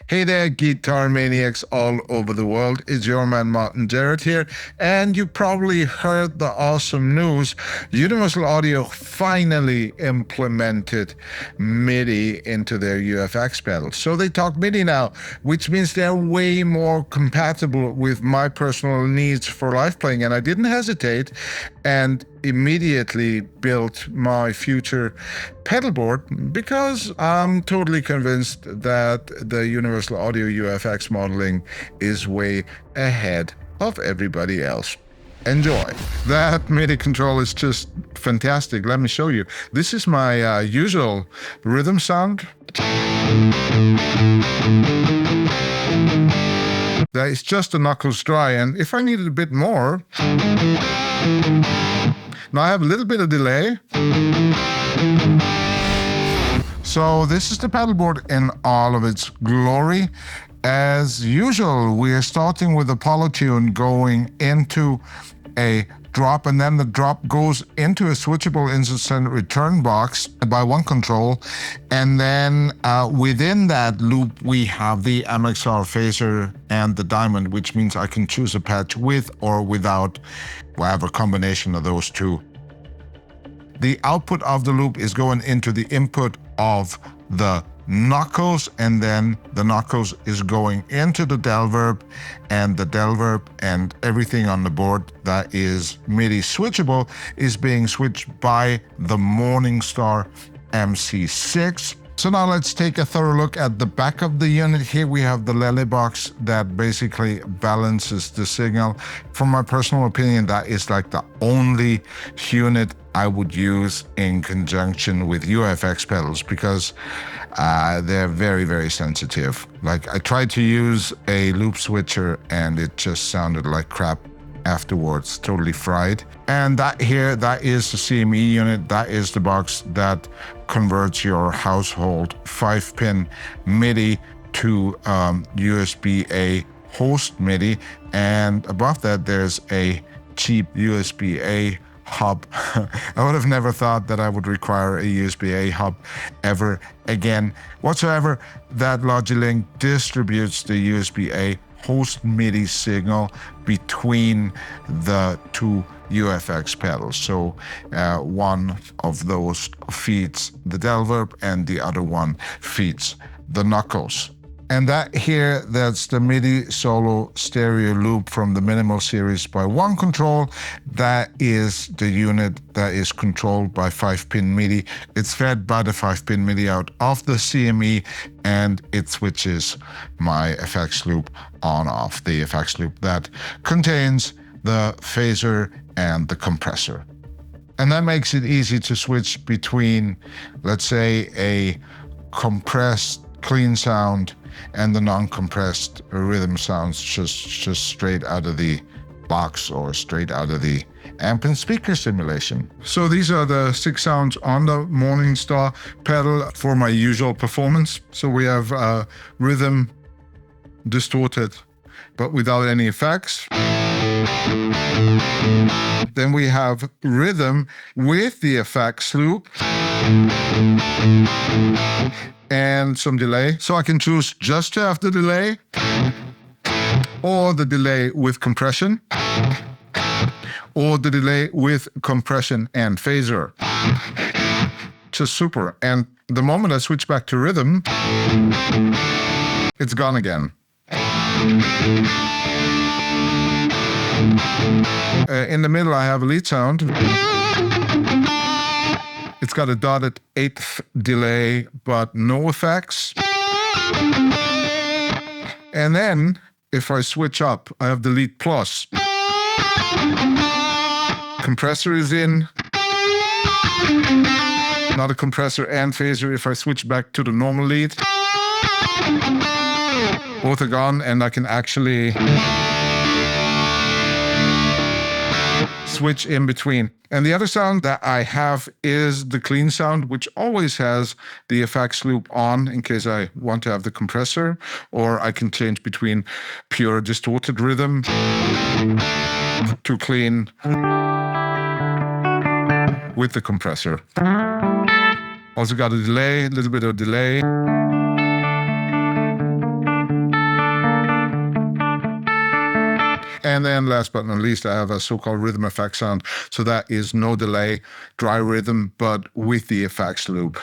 Hey there, guitar maniacs all over the world. It's your man Martin Jarrett here, and you probably heard the awesome news. Universal Audio finally implemented MIDI into their UAFX pedals. So they talk MIDI now, which means they're way more compatible with my personal needs for live playing, and I didn't hesitate and immediately built my future pedalboard because I'm totally convinced that the Universal Audio UAFX modeling is way ahead of everybody else. Enjoy. That MIDI control is just fantastic. Let me show you. This is my usual rhythm sound. That is just the knuckles dry, and if I needed a bit more, now I have a little bit of delay. So this is the pedalboard in all of its glory. As usual, we are starting with a polytune going into a drop, and then the drop goes into a switchable instant return box by ONECONTROL, and then within that loop we have the MXR phaser and the diamond, which means I can choose a patch with or without, whatever combination of those two. The output of the loop is going into the input of the knuckles, and then the knuckles is going into the DelVerb, and the DelVerb and everything on the board that is MIDI switchable is being switched by the Morningstar MC6. So now let's take a thorough look at the back of the unit. Here we have the Lele box that basically balances the signal. From my personal opinion, that is like the only unit I would use in conjunction with UAFX pedals because they're very, very sensitive. Like I tried to use a loop switcher and it just sounded like crap afterwards, totally fried. And that here, that is the CME unit. That is the box that converts your household 5-pin MIDI to USB-A host MIDI. And above that, there's a cheap USB-A hub. I would have never thought that I would require a USB-A hub ever again whatsoever. That Logilink distributes the USB-A host MIDI signal between the two UAFX pedals. So one of those feeds the DelVerb and the other one feeds the knuckles. And that here, that's the MIDI solo stereo loop from the Minimal series by ONECONTROL. That is the unit that is controlled by 5-pin MIDI. It's fed by the 5-pin MIDI out of the CME, and it switches my effects loop on off, the effects loop that contains the phaser and the compressor. And that makes it easy to switch between, let's say, a compressed clean sound and the non-compressed rhythm sounds just straight out of the box or straight out of the amp and speaker simulation. So these are the 6 sounds on the Morningstar pedal for my usual performance. So we have rhythm distorted but without any effects. Then we have rhythm with the effects loop and some delay. So I can choose just to have the delay or the delay with compression or the delay with compression and phaser. Just super. And the moment I switch back to rhythm, it's gone again. In the middle I have a lead sound. It's got a dotted 8th delay, but no effects. And then, if I switch up, I have the lead plus. Compressor is in. Not a compressor and phaser. If I switch back to the normal lead, both are gone, and I can actually switch in between. And the other sound that I have is the clean sound, which always has the effects loop on in case I want to have the compressor, or I can change between pure distorted rhythm to clean with the compressor. Also got a delay, a little bit of delay. And then last but not least, I have a so-called rhythm effect sound. So that is no delay, dry rhythm, but with the effects loop.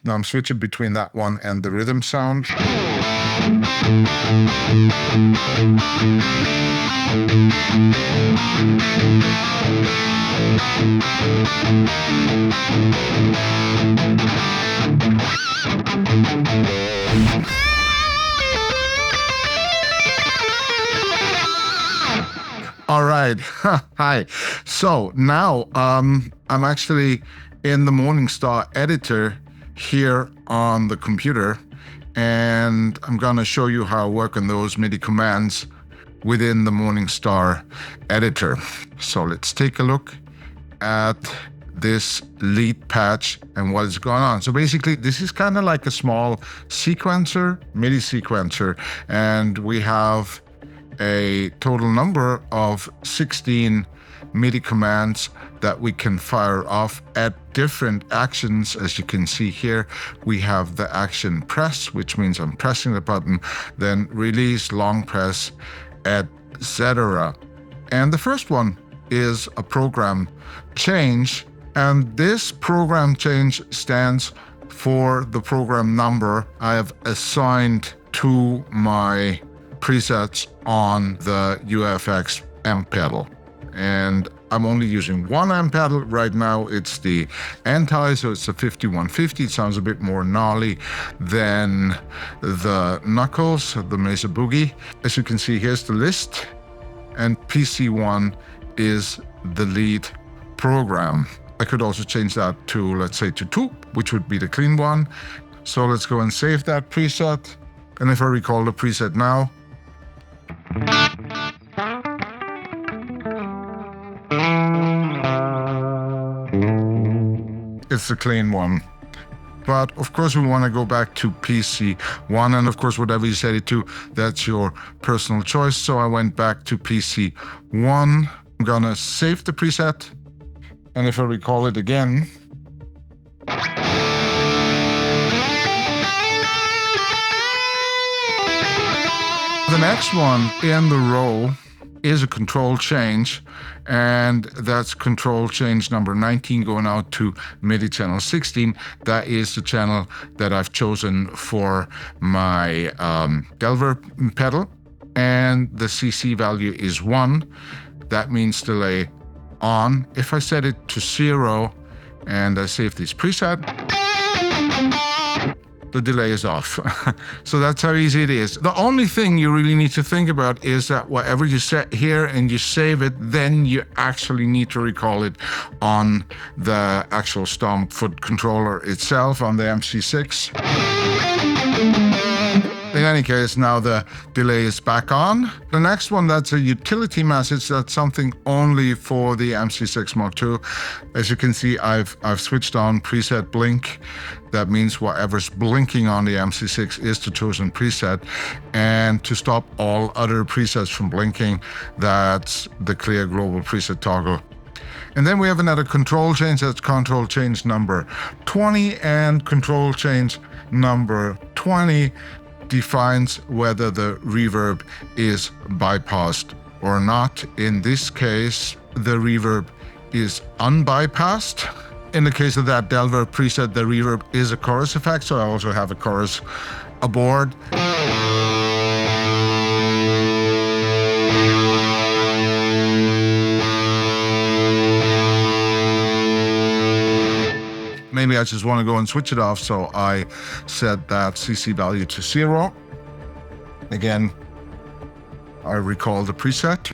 Now I'm switching between that one and the rhythm sound. All right. Hi. So now I'm actually in the Morningstar editor here on the computer, and I'm going to show you how I work on those MIDI commands within the Morningstar editor. So let's take a look at this lead patch and what is going on. So basically, this is kind of like a small sequencer, MIDI sequencer, and we have a total number of 16 MIDI commands that we can fire off at different actions. As you can see here, we have the action press, which means I'm pressing the button, then release, long press, etc. And the first one is a program change, and this program change stands for the program number I have assigned to my presets on the UAFX amp pedal. And I'm only using one amp pedal right now. It's the anti, so it's the 5150. It sounds a bit more gnarly than the Knuckles, the Mesa Boogie. As you can see, here's the list, and PC1 is the lead program. I could also change that to, let's say, to 2, which would be the clean one. So let's go and save that preset. And if I recall the preset now, it's the clean one. But of course we want to go back to PC1, and of course whatever you set it to, that's your personal choice. So I went back to PC1. I'm gonna save the preset, and if I recall it again, the next one in the row is a control change, and that's control change number 19 going out to MIDI channel 16. That is the channel that I've chosen for my DelVerb pedal, and the CC value is 1. That means delay on. If I set it to 0 and I save this preset, the delay is off. So that's how easy it is. The only thing you really need to think about is that whatever you set here and you save it, then you actually need to recall it on the actual stomp foot controller itself on the MC6. In any case, now the delay is back on. The next one, that's a utility message. That's something only for the MC6 Mark II. As you can see, I've switched on preset blink. That means whatever's blinking on the MC6 is the chosen preset. And to stop all other presets from blinking, that's the clear global preset toggle. And then we have another control change. That's control change number 20, and control change number 20 defines whether the reverb is bypassed or not. In this case, the reverb is unbypassed. In the case of that DelVerb preset, the reverb is a chorus effect, so I also have a chorus aboard. Maybe I just want to go and switch it off, so I set that CC value to 0. Again, I recall the preset.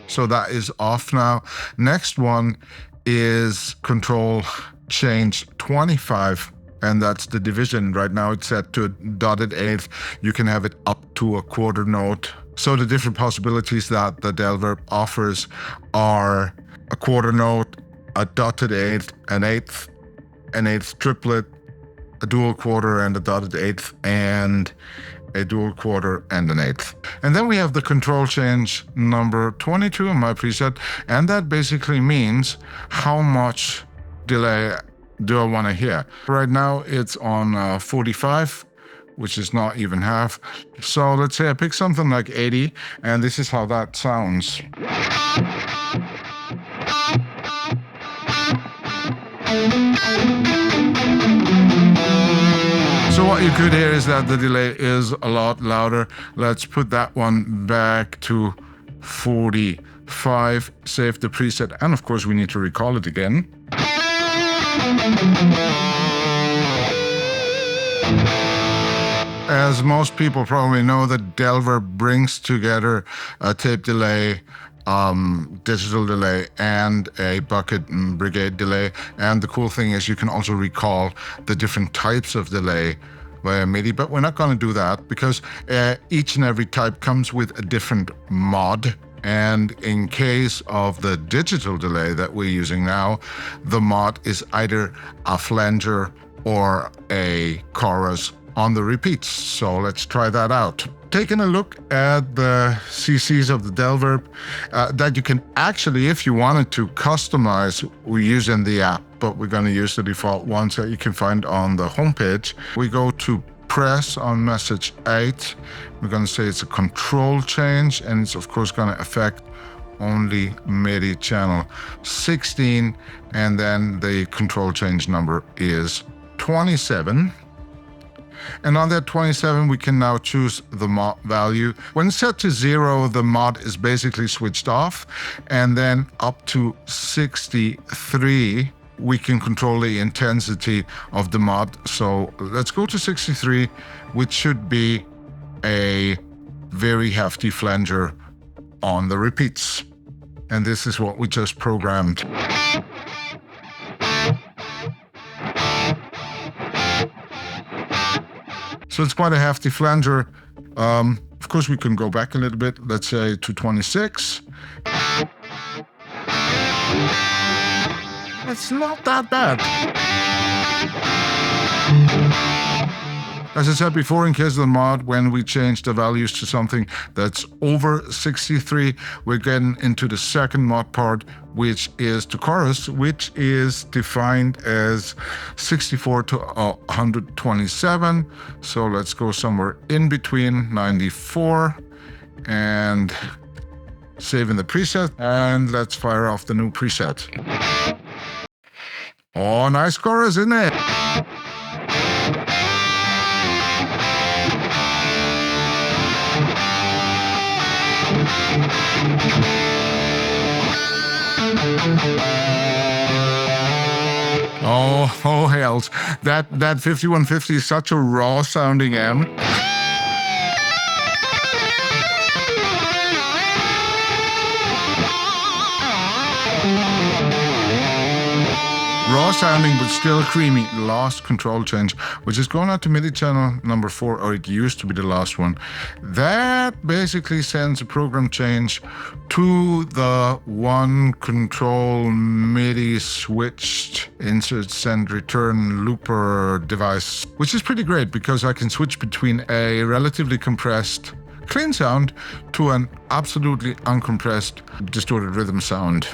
So that is off now. Next one is control change 25, and that's the division. Right now it's set to a dotted eighth. You can have it up to a quarter note. So the different possibilities that the DelVerb offers are a quarter note, a dotted eighth, an eighth triplet, a dual quarter and a dotted eighth, and a dual quarter and an eighth. And then we have the control change number 22 in my preset, and that basically means how much delay do I want to hear? Right now it's on 45, which is not even half. So let's say I pick something like 80, and this is how that sounds. So what you could hear is that the delay is a lot louder. Let's put that one back to 45, save the preset, and of course we need to recall it again. As most people probably know, that DelVerb brings together a tape delay, digital delay, and a bucket and brigade delay. And the cool thing is you can also recall the different types of delay via MIDI, but we're not going to do that because each and every type comes with a different mod. And in case of the digital delay that we're using now, the mod is either a flanger or a chorus on the repeats. So let's try that out. Taking a look at the CCs of the DelVerb that you can actually, if you wanted to, customize using the app, but we're going to use the default ones that you can find on the homepage. We go to press on message 8. We're going to say it's a control change, and it's of course going to affect only MIDI channel 16, and then the control change number is 27. And on that 27, we can now choose the mod value. When set to 0, the mod is basically switched off. And then up to 63, we can control the intensity of the mod. So let's go to 63, which should be a very hefty flanger on the repeats. And this is what we just programmed. So it's quite a hefty flanger. Of course, we can go back a little bit, let's say to 26. It's not that bad. As I said before, in case of the mod, when we change the values to something that's over 63, we're getting into the second mod part, which is the chorus, which is defined as 64 to 127. So let's go somewhere in between 94 and saving the preset. And let's fire off the new preset. Oh, nice chorus, isn't it? Oh hells. That 5150 is such a raw sounding amp. Raw sounding, but still creamy. Last control change, which is going out to MIDI channel number 4, or it used to be the last one. That basically sends a program change to the ONECONTROL MIDI switched insert, send, return looper device, which is pretty great because I can switch between a relatively compressed clean sound to an absolutely uncompressed distorted rhythm sound.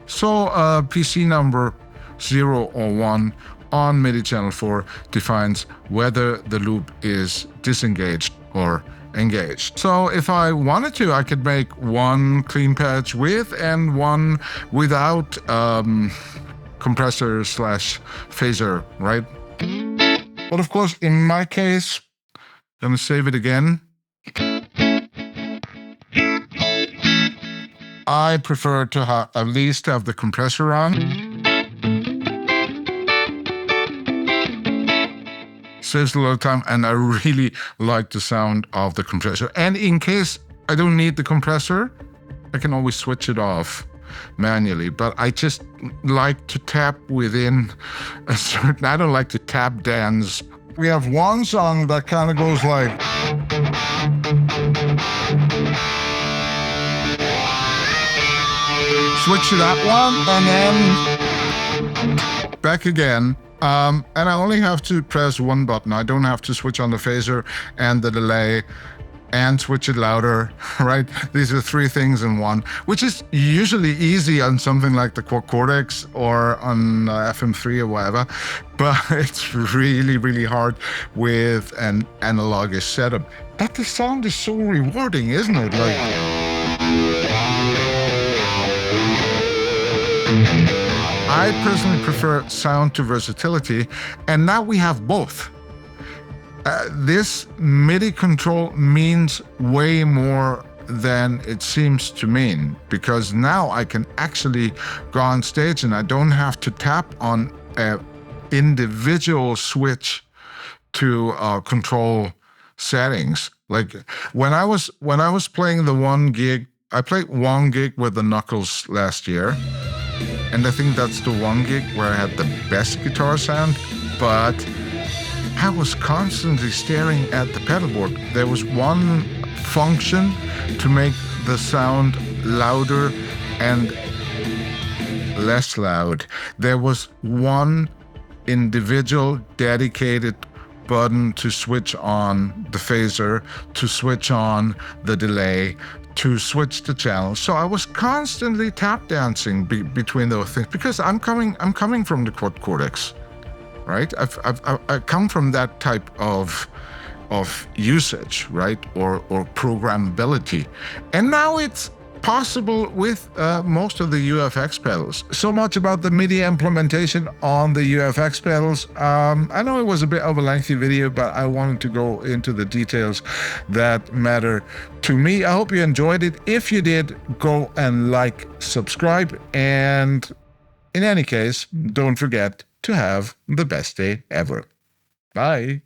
So PC number 0 or 1 on MIDI channel 4 defines whether the loop is disengaged or engaged. So if I wanted to, I could make one clean patch with and one without compressor / phaser, right? But of course, in my case, I'm gonna save it again. I prefer to at least have the compressor on. Saves a lot of time, and I really like the sound of the compressor. And in case I don't need the compressor, I can always switch it off manually. But I just like to tap within a certain, I don't like to tap dance. We have one song that kind of goes like. Switch to that one, and then back again. And I only have to press one button. I don't have to switch on the phaser and the delay and switch it louder, right? These are three things in one, which is usually easy on something like the Quad Cortex or on FM3 or whatever, but it's really, really hard with an analogish setup. But the sound is so rewarding, isn't it? Like, I personally prefer sound to versatility, and now we have both. This MIDI control means way more than it seems to mean, because now I can actually go on stage and I don't have to tap on an individual switch to control settings. Like when I was playing the one gig, I played one gig with the Knuckles last year, and I think that's the one gig where I had the best guitar sound, but I was constantly staring at the pedalboard. There was one function to make the sound louder and less loud. There was one individual dedicated button to switch on the phaser, to switch on the delay, to switch the channel. So I was constantly tap dancing between those things, because I'm coming from the Quad Cortex. Right? I come from that type of usage, right? Or programmability. And now it's possible with most of the UAFX pedals. So much about the MIDI implementation on the UAFX pedals. I know it was a bit of a lengthy video, but I wanted to go into the details that matter to me. I hope you enjoyed it. If you did, go and like, subscribe, and in any case, don't forget to have the best day ever. Bye.